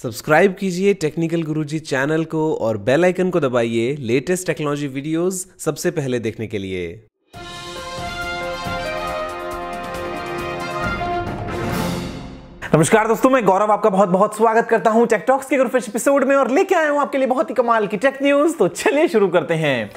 Subscribe कीजिए technical गुरुजी channel को और बेल आइकन को दबाइए लेटेस्ट टेक्नोलॉजी वीडियोस सबसे पहले देखने के लिए। नमस्कार दोस्तों, मैं गौरव आपका बहुत बहुत स्वागत करता हूं टेक टॉक्स के फ्रेश एपिसोड में और लेके आया हूं आपके लिए बहुत ही कमाल की टेक न्यूज। तो चलिए शुरू करते हैं।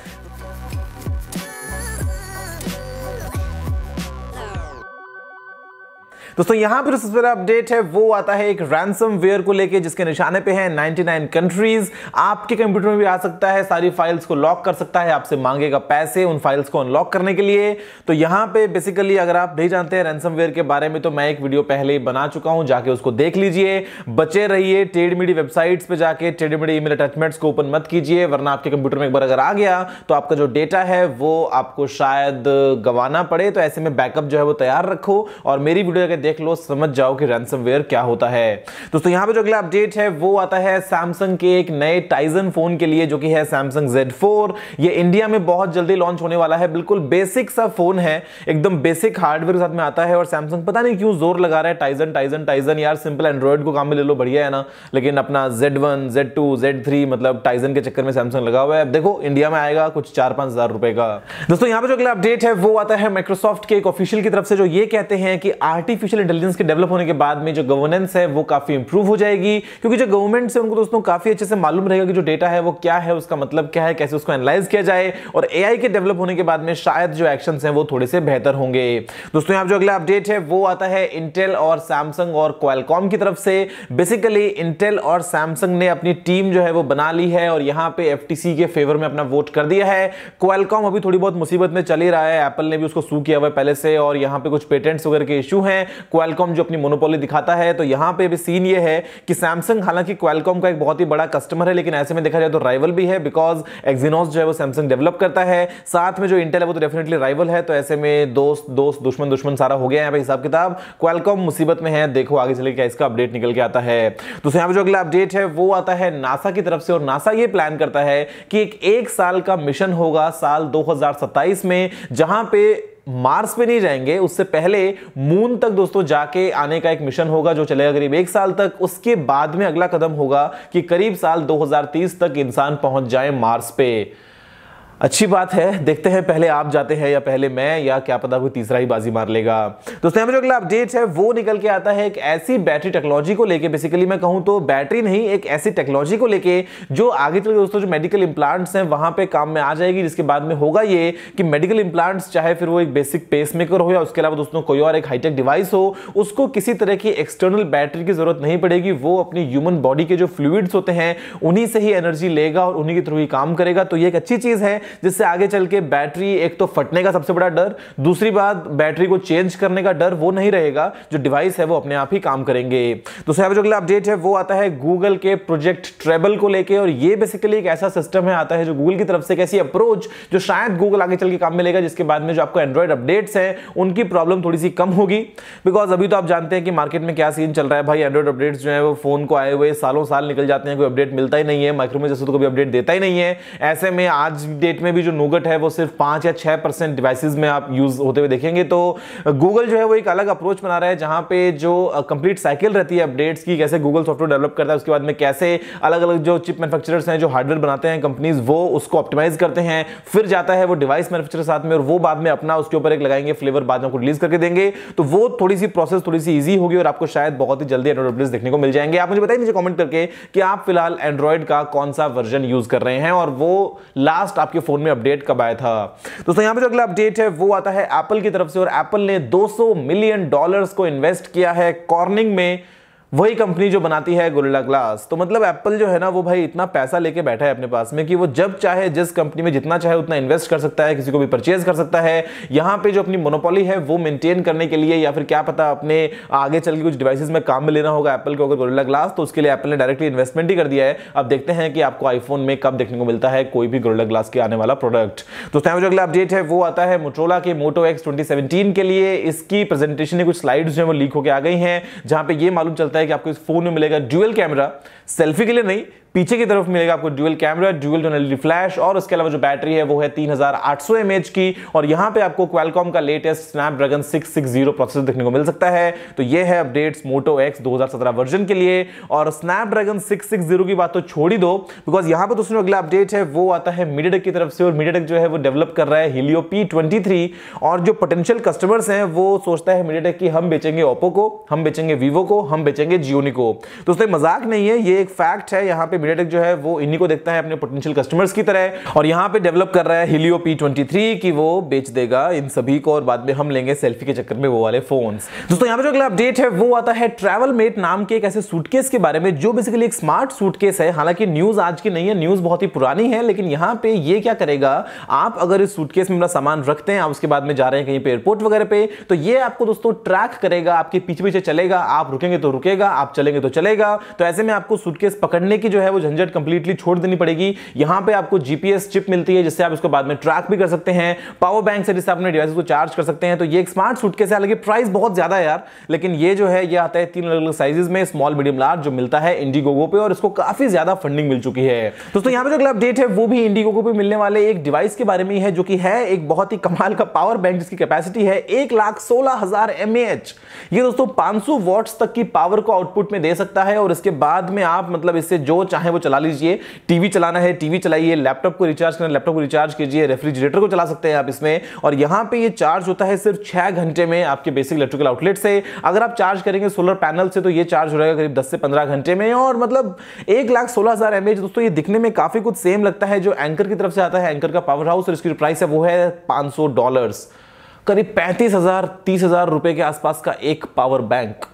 दोस्तों यहां पर सबसे बड़ा अपडेट है वो आता है एक रैंसमवेयर को लेके, जिसके निशाने पे है 99 कंट्रीज। आपके कंप्यूटर में भी आ सकता है, सारी फाइल्स को लॉक कर सकता है, आपसे मांगेगा पैसे उन फाइल्स को अनलॉक करने के लिए। तो यहां पे बेसिकली अगर आप नहीं जानते हैं रैंसमवेयर के बारे में, तो मैं एक वीडियो पहले ही बना चुका हूं, जाके उसको देख लीजिए। बचे रहिए टेढ़ी-मेढ़ी वेबसाइट्स पे जाके, टेढ़ी-मेढ़ी ईमेल अटैचमेंट्स को ओपन मत कीजिए, वरना आपके कंप्यूटर में एक बार अगर आ गया तो आपका जो डेटा है वो आपको शायद गंवाना पड़े। तो ऐसे में बैकअप जो है वो तैयार रखो और मेरी वीडियो अगर देख लो, समझ जाओ कि रैंसमवेयर क्या होता है। दोस्तों यहां पे जो अगला अपडेट है वो आता है सैमसंग के एक नए टाइजन फोन के लिए, जो कि है सैमसंग Z4। ये इंडिया में बहुत जल्दी लॉन्च होने वाला है। बिल्कुल बेसिक सा फोन है, एकदम बेसिक हार्डवेयर के साथ में आता है। और सैमसंग पता नहीं क्यों जोर लगा रहा है टाइजन टाइजन टाइजन। यार सिंपल एंड्रॉइड को काम में ले लो, बढ़िया है ना, लेकिन अपना Z1 Z2 Z3 मतलब टाइजन के चक्कर में सैमसंग लगा हुआ है। देखो इंडिया में आएगा कुछ 4-5 हजार रुपए का। दोस्तों यहां पे जो अगला अपडेट है वो आता है माइक्रोसॉफ्ट के एक ऑफिशियल की तरफ से, जो ये कहते हैं कि आर्टिफिशियल इंटेलिजेंस के डेवलप होने के बाद में जो गवर्नेंस है वो काफी इंप्रूव हो जाएगी। क्योंकि जो गवर्नमेंट है उनको दोस्तों काफी अच्छे से मालूम रहेगा कि जो डेटा है वो क्या है, उसका मतलब क्या है, कैसे उसको एनालाइज किया जाए। और एआई के डेवलप होने के बाद में शायद जो एक्शंस हैं वो थोड़े से बेहतर होंगे। दोस्तों यहां जो अगला अपडेट है वो आता है इंटेल और सैमसंग और क्वालकॉम की तरफ से। बेसिकली इंटेल और सैमसंग ने अपनी टीम जो है वो बना ली है और यहां पे एफटीसी के फेवर में अपना वोट कर दिया है। क्वालकॉम अभी थोड़ी बहुत मुसीबत में चल ही रहा है, एप्पल ने भी उसको सू किया हुआ है पहले से, और यहां पे कुछ पेटेंट्स वगैरह के इशू हैं। क्वालकॉम जो अपनी मोनोपोली दिखाता है, तो यहां पे भी सीन ये है कि सैमसंग हालांकि क्वालकॉम का एक बहुत ही बड़ा कस्टमर है, लेकिन ऐसे में देखा जाए तो राइवल भी है, बिकॉज एक्सिनोस जो है वो सैमसंग डेवलप करता है, साथ में जो इंटेल है वो तो डेफिनेटली राइवल है। तो ऐसे में दोस्त दोस्त दुश्मन दुश्मन सारा हो गया है यहाँ पे हिसाब किताब। क्वालकॉम मुसीबत में है, देखो आगे चले क्या इसका अपडेट निकल के आता है। तो यहाँ पे जो अगला अपडेट है वो आता है नासा की तरफ से, और नासा ये प्लान करता है कि एक साल का मिशन होगा साल 2027 में, जहां पे मार्स पे नहीं जाएंगे, उससे पहले मून तक दोस्तों जाके आने का एक मिशन होगा जो चलेगा करीब 1 साल तक। उसके बाद में अगला कदम होगा कि करीब साल 2030 तक इंसान पहुंच जाए मार्स पे। अच्छी बात है, देखते हैं पहले आप जाते हैं या पहले मैं, या क्या पता कोई तीसरा ही बाजी मार लेगा। दोस्तों यहाँ पे जो अगला अपडेट है वो निकल के आता है एक ऐसी बैटरी टेक्नोलॉजी को लेके। बेसिकली मैं कहूं तो बैटरी नहीं, एक ऐसी टेक्नोलॉजी को लेके जो आगे चल के दोस्तों जो मेडिकल इंप्लांट्स हैं वहां पे काम में आ जाएगी। जिसके बाद में होगा ये कि मेडिकल इंप्लांट्स, चाहे फिर वो एक बेसिक पेसमेकर हो या उसके अलावा दोस्तों कोई और एक हाईटेक डिवाइस हो, उसको किसी तरह की एक्सटर्नल बैटरी की जरूरत नहीं पड़ेगी। वो अपनी ह्यूमन बॉडी के जो फ्लूइड्स होते हैं उन्हीं से ही एनर्जी लेगा और उन्हीं के थ्रू ही काम करेगा। तो ये एक अच्छी चीज है, जिससे आगे चल के बैटरी, एक तो फटने का सबसे बड़ा डर, दूसरी बात बैटरी को चेंज करने का डर वो नहीं रहेगा, जो डिवाइस है वो अपने आप ही काम करेंगे। तो जो अगला अपडेट है वो आता है गूगल के प्रोजेक्ट ट्रेबल को लेके, और ये बेसिकली एक ऐसा सिस्टम है आता है जो गूगल की तरफ से एक ऐसी अप्रोच जो शायद गूगल आगे चल के काम में लेगा, जिसके बाद में जो आपको एंड्रॉइड अपडेट्स हैं उनकी प्रॉब्लम थोड़ी सी कम होगी। बिकॉज अभी तो आप जानते हैं कि मार्केट में क्या सीन चल रहा है भाई, एंड्रॉइड अपडेट्स जो है वो फोन को आए हुए सालों साल निकल जाते हैं, कोई अपडेट मिलता ही नहीं है। माइक्रोमैक्स जैसे तो कभी अपडेट देता ही नहीं है। ऐसे में आज डेट में भी जो नूगट है वो सिर्फ 5 या 6% डिवाइसेस में आप यूज होते हुए देखेंगे। तो गूगल जो है वो एक अलग अप्रोच बना रहा है, जहां पे जो कंप्लीट साइकिल रहती है अपडेट्स की, कैसे गूगल सॉफ्टवेयर डेवलप करता है, उसके बाद में कैसे अलग अलग जो चिप मैन्युफैक्चरर्स हैं, जो हार्डवेयर बनाते हैं कंपनीज, वो उसको ऑप्टिमाइज करते हैं, फिर जाता है वो डिवाइस मैन्युफैक्चरर साथ में, और वो बाद में अपना उसके ऊपर एक लगाएंगे फ्लेवर, बाद में रिलीज करके देंगे। तो वो थोड़ी सी प्रोसेस थोड़ी सी इजी होगी और आपको शायद बहुत ही जल्दी एंड्रॉइड अपडेट्स देखने को मिल जाएंगे। आप मुझे बताइए नीचे कमेंट करके कि आप फिलहाल एंड्रॉइड का कौन सा वर्जन यूज कर रहे हैं और वो लास्ट आपके फोन में अपडेट कब आया था। दोस्तों यहां पे जो अगला अपडेट है वो आता है एप्पल की तरफ से, और एप्पल ने $200 मिलियन को इन्वेस्ट किया है कॉर्निंग में, वही कंपनी जो बनाती है गोरिल्ला ग्लास। तो मतलब एप्पल जो है ना वो भाई इतना पैसा लेके बैठा है अपने पास में कि वो जब चाहे जिस कंपनी में जितना चाहे उतना इन्वेस्ट कर सकता है, किसी को भी परचेज कर सकता है। यहां पे जो अपनी मोनोपोली है वो मेंटेन करने के लिए, या फिर क्या पता अपने आगे चल के कुछ डिवाइसेस में काम में लेना होगा एप्पल को अगर गोरिल्ला ग्लास, तो उसके लिए एप्पल ने डायरेक्टली इन्वेस्टमेंट ही कर दिया है। अब देखते हैं कि आपको आईफोन में कब देखने को मिलता है कोई भी गोरिल्ला ग्लास के आने वाला प्रोडक्ट। तो जो अगला अपडेट है वो आता है मोटोरोला के मोटो X 2017 के लिए। इसकी प्रेजेंटेशन कुछ स्लाइड्स जो है वो लीक होकर आ गई हैं, जहां पे ये मालूम चलता है कि आपको इस फोन में मिलेगा ड्यूअल कैमरा, सेल्फी के लिए नहीं, पीछे की तरफ मिलेगा आपको dual camera, dual tone LED flash, और उसके अलावा जो बैटरी है वो है 3800 mAh की। और यहां पे आपको क्वालकॉम का लेटेस्ट स्नैपड्रैगन 660 प्रोसेसर देखने को मिल सकता है। तो ये है अपडेट्स मोटो एक्स 2017 वर्जन के लिए। और स्नैपड्रैगन 660 की बात तो छोड़ ही दो, बिकॉज यहां पे दोस्तों अगला अपडेट है वो आता है मीडियाटेक की तरफ से। और मीडियाटेक जो है वो डेवलप कर रहा है Helio P23, और जो पोटेंशियल कस्टमर्स हैं वो सोचता है मीडियाटेक की हम बेचेंगे ओप्पो को, हम बेचेंगे वीवो को, हम बेचेंगे जियोनी को। तो उसमें मजाक नहीं है, ये एक फैक्ट है। यहां पे मीडियाटेक जो है वो इन्हीं को देखता है अपने पोटेंशियल कस्टमर्स की तरह, और यहां पे डेवलप कर रहा है Helio P23 की वो बेच देगा इन सभी को, और बाद में हम लेंगे सेल्फी के चक्कर में वो वाले फोन्स। दोस्तों यहां पे जो अगला अपडेट है वो आता है ट्रैवलमेट नाम के एक ऐसे सूटकेस के बारे में जो बेसिकली एक स्मार्ट सूटकेस है। हालांकि न्यूज आज की नहीं है, न्यूज बहुत ही पुरानी है, लेकिन यहां पे ये क्या करेगा, आप अगर इस सूटकेस में अपना सामान रखते हैं, आप उसके बाद में जा रहे हैं कहीं पे एयरपोर्ट वगैरह पे, तो ये आपको दोस्तों ट्रैक करेगा, आपके पीछे पीछे चलेगा, आप रुकेंगे तो रुकेगा, आप चलेंगे तो चलेगा। तो ऐसे में आपको सूटकेस पकड़ने की जो है वो झंझट कंप्लीटली छोड़ देनी पड़ेगी। यहां पे आपको जीपीएस चिप मिलती है जिससे आप इसको बाद में ट्रैक भी कर सकते हैं, पावर बैंक से जिससे अपने डिवाइस को चार्ज कर सकते हैं। तो ये एक स्मार्ट सूटकेस है, हालांकि प्राइस बहुत ज्यादा है यार, लेकिन ये जो है ये आता है 3 अलग अलग साइजेस में, स्मॉल मीडियम लार्ज, जो मिलता है इंडिगोगो पे, और इसको काफी ज्यादा फंडिंग मिल चुकी है। दोस्तों यहां पे जो अगला अपडेट है वो भी इंडिगोगो पे मिलने वाले एक डिवाइस के बारे में है, जो कि है एक बहुत ही कमाल का पावर बैंक जिसकी कैपेसिटी है 1,16,000 mAh। ये दोस्तों 500 वॉट्स तक की पावर को आउटपुट में दे सकता है, और इसके बाद में आप मतलब इससे जो चाहे वो चला लीजिए। टीवी चलाना है टीवी चलाइए, लैपटॉप को रिचार्ज करना लैपटॉप को रिचार्ज कीजिए, रेफ्रिजरेटर को चला सकते हैं आप इसमें। और यहां पे ये चार्ज होता है सिर्फ 6 घंटे में आपके बेसिक इलेक्ट्रिकल आउटलेट से। अगर आप चार्ज करेंगे सोलर पैनल से तो ये चार्ज हो जाएगा करीब 10 से 15 घंटे में, और मतलब 1,16,000 mAh। दोस्तों ये दिखने में काफी कुछ सेम लगता है जो एंकर की तरफ से आता है, एंकर का पावर हाउस, और इसकी प्राइस है वो है $500, करीब 35,000-30,000 रुपए के आसपास का एक पावर बैंक।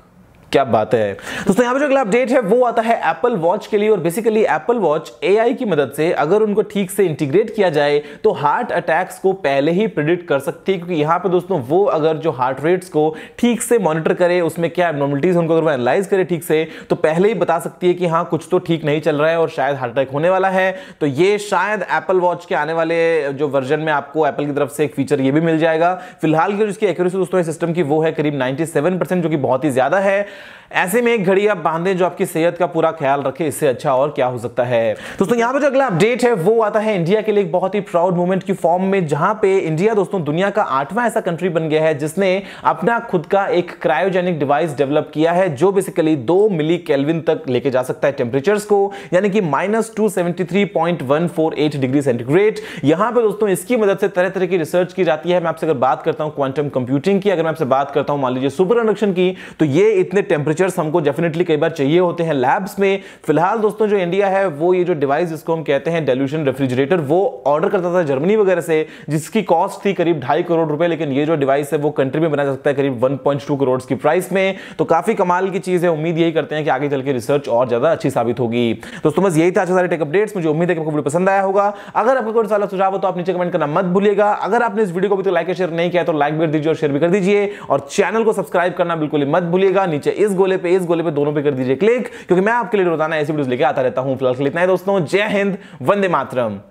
क्या बात है। दोस्तों यहां पे जो अगला अपडेट है वो आता है एप्पल वॉच के लिए, और बेसिकली एप्पल वॉच एआई की मदद से अगर उनको ठीक से इंटीग्रेट किया जाए तो हार्ट अटैक्स को पहले ही प्रिडिक्ट कर सकती है। क्योंकि यहां पे दोस्तों वो अगर जो हार्ट रेट्स को ठीक से मॉनिटर करे, उसमें क्या एब्नॉर्मलिटीज उनको अगर वो एनालाइज करे ठीक से, तो पहले ही बता सकती है कि हाँ कुछ तो ठीक नहीं चल रहा है और शायद हार्ट अटैक होने वाला है। तो ये शायद एप्पल वॉच के आने वाले जो वर्जन में आपको एप्पल की तरफ से एक फीचर ये भी मिल जाएगा। फिलहाल की जिसकी एक्यूरेसी दोस्तों इस सिस्टम की वो है करीब 97%, जो कि बहुत ही ज्यादा है। ऐसे में एक घड़ी आप बांधें जो आपकी सेहत का पूरा ख्याल रखे, इससे अच्छा और क्या हो सकता है। दोस्तों यहां पे जो अगला अपडेट है वो आता है इंडिया के लिए एक बहुत ही प्राउड मोमेंट की फॉर्म में, जहां पे इंडिया दोस्तों दुनिया का 8वां ऐसा कंट्री बन गया है जिसने अपना खुद का एक क्रायोजेनिक डिवाइस डेवलप किया है, जो बेसिकली 2 मिली केल्विन तक लेके जा सकता है टेम्परेचर्स को, यानी कि -273.148 डिग्री सेंटीग्रेड। यहां पे दोस्तों इसकी मदद से तरह तरह की रिसर्च की जाती है। मैं आपसे अगर बात करता हूं क्वांटम कंप्यूटिंग की, अगर मैं आपसे बात करता हूं मान लीजिए सुपर कंडक्शन की, तो ये इतने टेम्परेचर हमको डेफिनेटली कई बार चाहिए होते हैं लैब्स में। फिलहाल दोस्तों जो इंडिया है वो ये जो डिवाइस जिसको हम कहते हैं डाइल्यूशन रेफ्रिजरेटर, वो ऑर्डर करता था जर्मनी वगैरह से, जिसकी कॉस्ट थी करीब 2.5 करोड़ रुपए। लेकिन ये जो डिवाइस है वो कंट्री में बना जा सकता है करीब 1.2 करोड़ की प्राइस में। तो काफी कमाल की चीज है। उम्मीद यही करते हैं कि आगे चल के रिसर्च और ज्यादा अच्छी साबित होगी। दोस्तों बस यही था आज सारे टेक अपडेट्स। मुझे उम्मीद है कि आपको वीडियो पसंद आया होगा। अगर आपको कोई सवाल सुझाव हो तो आप नीचे कमेंट करना मत भूलिएगा। अगर आपने इस वीडियो को अभी तक लाइक या शेयर नहीं किया तो लाइक भी कर दीजिए और शेयर भी कर दीजिए, और चैनल को सब्सक्राइब करना बिल्कुल मत भूलिएगा। नीचे इस गोले पे दोनों पे कर दीजिए क्लिक, क्योंकि मैं आपके लिए रोजाना ऐसी वीडियोस लेके आता रहता हूं। फिलहाल के लिए इतना ही दोस्तों। जय हिंद, वंदे मातरम।